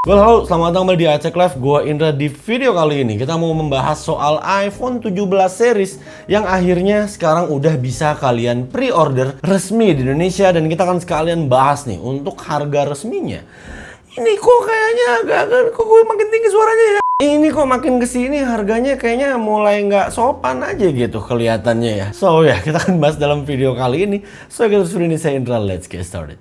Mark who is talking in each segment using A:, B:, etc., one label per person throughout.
A: Well, halo, selamat datang kembali di iCek Live. Gua Indra. Di video kali ini kita mau membahas soal iPhone 17 series yang akhirnya sekarang udah bisa kalian pre-order resmi di Indonesia, dan kita akan sekalian bahas nih untuk harga resminya. Ini kok kayaknya agak kok gue makin tinggi suaranya ya. Ini kok makin kesini harganya kayaknya mulai nggak sopan aja gitu kelihatannya ya. So ya, kita akan bahas dalam video kali ini. So guys, ini saya Indra, let's get started.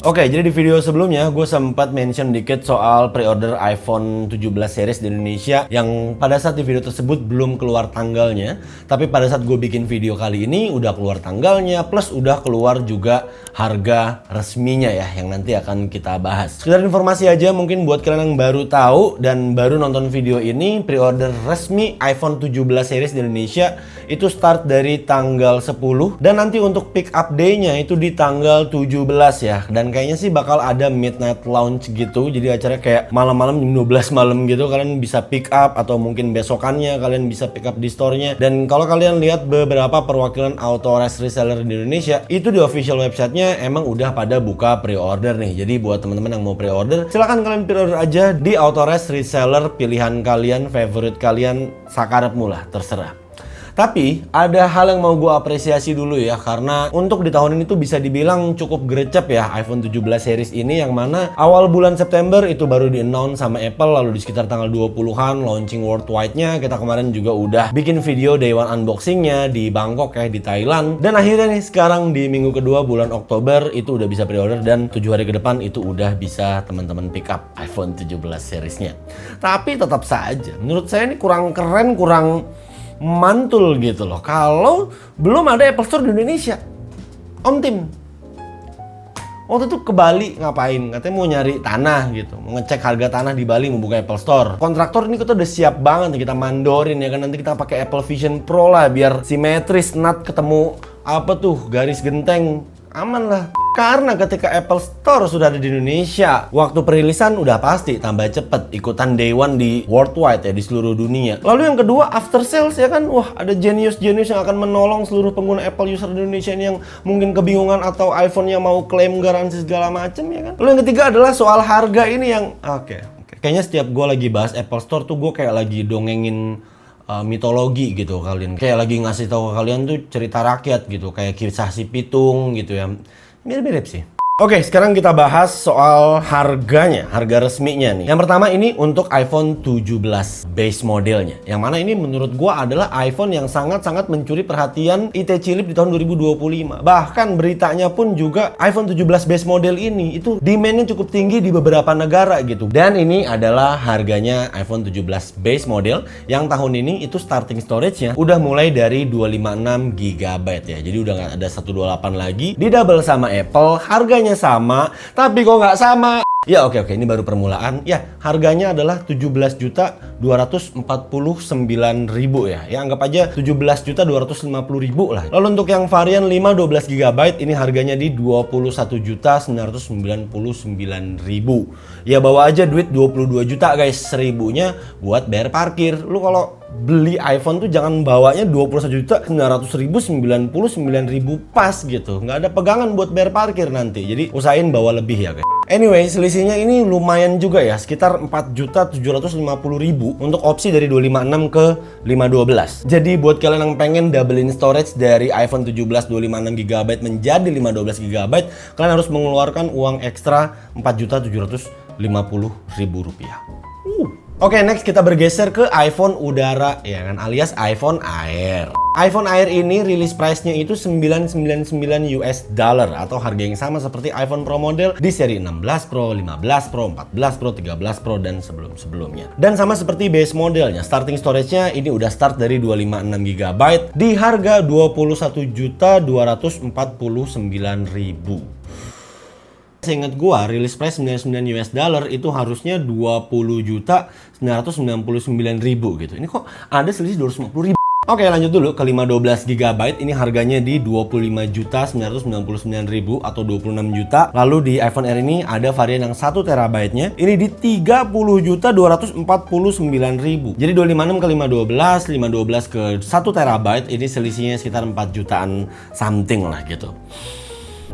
A: Oke, jadi di video sebelumnya gue sempat mention dikit soal pre-order iPhone 17 series di Indonesia yang pada saat di video tersebut belum keluar tanggalnya. Tapi pada saat gue bikin video kali ini udah keluar tanggalnya, plus udah keluar juga harga resminya ya, yang nanti akan kita bahas. Sekedar informasi aja mungkin buat kalian yang baru tahu dan baru nonton video ini, pre-order resmi iPhone 17 series di Indonesia itu start dari tanggal 10, dan nanti untuk pick up day-nya itu di tanggal 17 ya. Dan kayaknya sih bakal ada midnight launch gitu, jadi acaranya kayak malam-malam jam 12 malam gitu. Kalian bisa pick up atau mungkin besokannya kalian bisa pick up di store-nya. Dan kalau kalian lihat beberapa perwakilan authorized reseller di Indonesia, itu di official website-nya emang udah pada buka pre-order nih. Jadi buat teman-teman yang mau pre-order, silahkan kalian pre-order aja di authorized reseller pilihan kalian, favorite kalian, sakarepmu lah, terserah. Tapi ada hal yang mau gue apresiasi dulu ya, karena untuk di tahun ini tuh bisa dibilang cukup gercep ya iPhone 17 series ini, yang mana awal bulan September itu baru di-announce sama Apple, lalu di sekitar tanggal 20-an launching worldwide-nya. Kita kemarin juga udah bikin video day one unboxing-nya di Bangkok ya, di Thailand. Dan akhirnya nih sekarang di minggu kedua bulan Oktober itu udah bisa pre-order, dan 7 hari ke depan itu udah bisa teman-teman pick up iPhone 17 series-nya. Tapi tetap saja menurut saya ini kurang keren, kurang mantul gitu loh kalau belum ada Apple Store di Indonesia. Om Tim waktu itu ke Bali ngapain? Katanya mau nyari tanah gitu, mau ngecek harga tanah di Bali, mau buka Apple Store. Kontraktor ini kita udah siap banget nih, kita mandorin ya kan, nanti kita pakai Apple Vision Pro lah biar simetris, nut ketemu apa tuh garis genteng, aman lah. Karena ketika Apple Store sudah ada di Indonesia, waktu perilisan udah pasti tambah cepet, ikutan day one di worldwide ya, di seluruh dunia. Lalu yang kedua, after sales ya kan, wah ada genius-genius yang akan menolong seluruh pengguna Apple user di Indonesia ini yang mungkin kebingungan atau iPhone-nya mau klaim garansi segala macem ya kan. Lalu yang ketiga adalah soal harga ini yang oke. Kayaknya setiap gue lagi bahas Apple Store tuh gue kayak lagi dongengin mitologi gitu kalian, kayak lagi ngasih tahu ke kalian tuh cerita rakyat gitu, kayak kisah si pitung gitu ya. Mirip-mirip sih. Oke, sekarang kita bahas soal harganya, harga resminya nih. Yang pertama ini untuk iPhone 17 base modelnya, yang mana ini menurut gua adalah iPhone yang sangat-sangat mencuri perhatian IT Cilip di tahun 2025. Bahkan beritanya pun juga iPhone 17 base model ini itu demand-nya cukup tinggi di beberapa negara gitu. Dan ini adalah harganya iPhone 17 base model yang tahun ini itu starting storage-nya udah mulai dari 256 GB ya. Jadi udah nggak ada 128 lagi. Di double sama Apple, harganya sama, tapi kok nggak sama? Ya oke, ini baru permulaan. Ya, harganya adalah 17.249.000 ya. Ya anggap aja 17.250.000 lah. Lalu untuk yang varian 5 12 GB ini harganya di 21.999.000. Ya bawa aja duit 22 juta guys, 1000-nya buat bayar parkir. Lu kalau beli iPhone tuh jangan bawanya 21.900.000, 99.000 pas gitu. Nggak ada pegangan buat bayar parkir nanti. Jadi usahain bawa lebih ya guys. Anyway, selisihnya ini lumayan juga ya, sekitar 4.750.000 untuk opsi dari 256 ke 512. Jadi buat kalian yang pengen doublein storage dari iPhone 17 256 GB menjadi 512 GB, kalian harus mengeluarkan uang ekstra 4.750.000 rupiah. Oke, next kita bergeser ke iPhone udara ya kan, alias iPhone Air. iPhone Air ini rilis price-nya itu $999 atau harga yang sama seperti iPhone Pro model di seri 16 Pro, 15 Pro, 14 Pro, 13 Pro dan sebelum-sebelumnya. Dan sama seperti base modelnya, starting storage-nya ini udah start dari 256 GB di harga 21.249.000. Seingat gua rilis price $99 itu harusnya 20.999.000 gitu. Ini kok ada selisih 250.000 Oke, lanjut dulu ke 512 GB. Ini harganya di 25.999.000 atau 26 juta. Lalu di iPhone Air ini ada varian yang 1 TB-nya. Ini di 30.249.000. Jadi 256 ke 512, 512 ke 1 TB ini selisihnya sekitar 4 jutaan something lah gitu.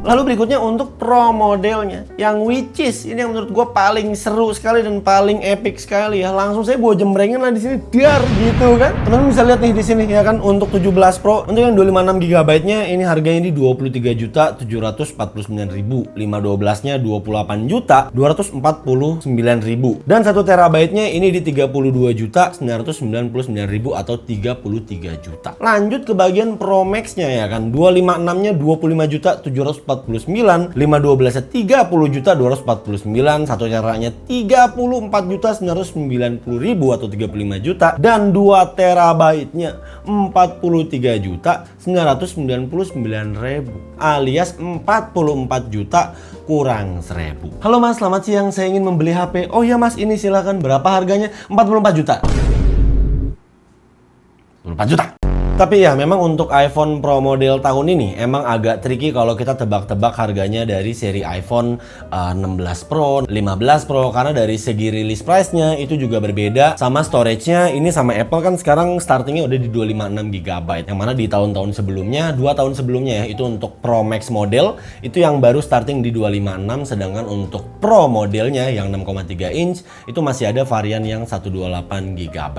A: Lalu berikutnya untuk Pro modelnya, yang which is ini yang menurut gue paling seru sekali dan paling epic sekali ya. Langsung saya bawa jembrengin lah di sini, dar gitu kan. Teman-teman bisa lihat nih di sini ya kan, untuk 17 Pro, untuk yang 256 GB-nya ini harganya di 23.749.000, 512-nya 28.249.000 dan 1 TB-nya ini di 32.999.000 atau 33 juta. Lanjut ke bagian Pro Max-nya ya kan, 256-nya 25.749.000, 512-nya 30.249.000, 1 caranya 34.990.000 atau 35 juta dan 2 TB-nya 43.999.000 alias 44 juta kurang 1.000. Halo Mas, selamat siang. Saya ingin membeli HP. Oh iya Mas, ini silakan. Berapa harganya? 44 juta. 44 juta. Tapi ya memang untuk iPhone Pro model tahun ini emang agak tricky kalau kita tebak-tebak harganya dari seri iPhone 16 Pro, 15 Pro, karena dari segi release price-nya itu juga berbeda. Sama storage-nya ini sama Apple kan sekarang startingnya udah di 256 GB. Yang mana di tahun-tahun sebelumnya, 2 tahun sebelumnya ya, itu untuk Pro Max model itu yang baru starting di 256, sedangkan untuk Pro modelnya yang 6,3 inch itu masih ada varian yang 128 GB.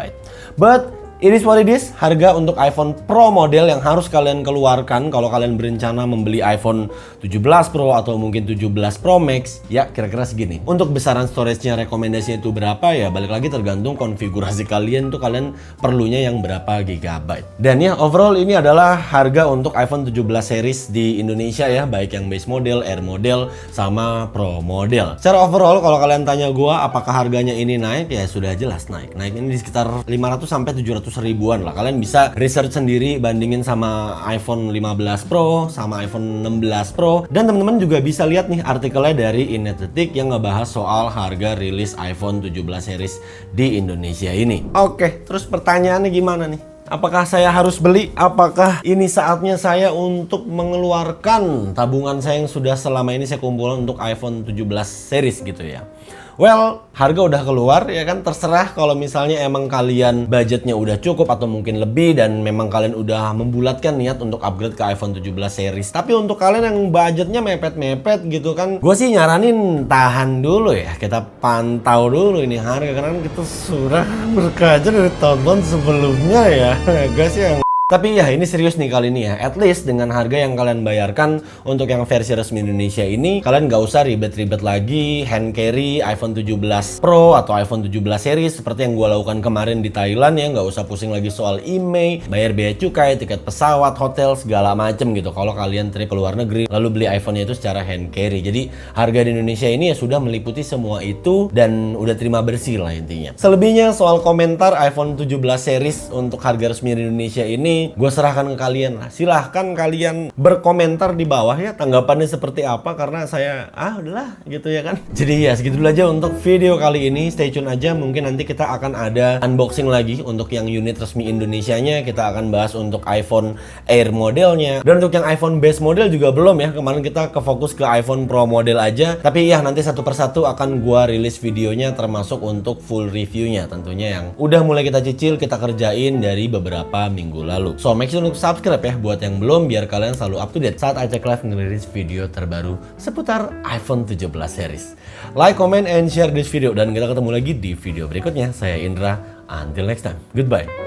A: But it is what it is, harga untuk iPhone Pro model yang harus kalian keluarkan kalau kalian berencana membeli iPhone 17 Pro atau mungkin 17 Pro Max, ya kira-kira segini. Untuk besaran storage-nya rekomendasinya itu berapa ya, balik lagi tergantung konfigurasi kalian tuh, kalian perlunya yang berapa GB. Dan ya overall ini adalah harga untuk iPhone 17 series di Indonesia ya, baik yang base model, Air model, sama Pro model. Secara overall kalau kalian tanya gua apakah harganya ini naik, ya sudah jelas naik. Naik ini di sekitar 500 sampai 700 ribuan lah. Kalian bisa research sendiri, bandingin sama iPhone 15 Pro sama iPhone 16 Pro, dan teman-teman juga bisa lihat nih artikelnya dari Inetdetik yang ngebahas soal harga rilis iPhone 17 series di Indonesia ini. Oke, terus pertanyaannya gimana nih? Apakah saya harus beli? Apakah ini saatnya saya untuk mengeluarkan tabungan saya yang sudah selama ini saya kumpulkan untuk iPhone 17 series gitu ya? Well, harga udah keluar ya kan, terserah kalau misalnya emang kalian budgetnya udah cukup atau mungkin lebih dan memang kalian udah membulatkan niat untuk upgrade ke iPhone 17 series. Tapi untuk kalian yang budgetnya mepet-mepet gitu kan, gue sih nyaranin tahan dulu ya, kita pantau dulu ini harga karena kita sudah berkaca dari tahun-tahun sebelumnya ya. Guys yang tapi ya ini serius nih kali ini ya, at least dengan harga yang kalian bayarkan untuk yang versi resmi Indonesia ini, kalian nggak usah ribet-ribet lagi hand carry iPhone 17 Pro atau iPhone 17 series seperti yang gue lakukan kemarin di Thailand ya. Nggak usah pusing lagi soal IMEI, bayar biaya cukai, tiket pesawat, hotel, segala macem gitu kalau kalian trip ke luar negeri lalu beli iPhone-nya itu secara hand carry. Jadi harga di Indonesia ini ya sudah meliputi semua itu dan udah terima bersih lah intinya. Selebihnya soal komentar iPhone 17 series untuk harga resmi di Indonesia ini gue serahkan ke kalian lah. Silahkan kalian berkomentar di bawah ya, tanggapannya seperti apa, karena saya udahlah gitu ya kan. Jadi ya segitu dulu aja untuk video kali ini. Stay tune aja, mungkin nanti kita akan ada unboxing lagi untuk yang unit resmi Indonesianya. Kita akan bahas untuk iPhone Air modelnya, dan untuk yang iPhone base model juga belum ya. Kemarin kita kefokus ke iPhone Pro model aja. Tapi ya nanti satu persatu akan gua rilis videonya, termasuk untuk full reviewnya tentunya yang udah mulai kita cicil, kita kerjain dari beberapa minggu lalu. So make sure untuk subscribe ya buat yang belum, biar kalian selalu up to date saat iCek Live ngerilis video terbaru seputar iPhone 17 series. Like, comment, and share this video, dan kita ketemu lagi di video berikutnya. Saya Indra, until next time, goodbye.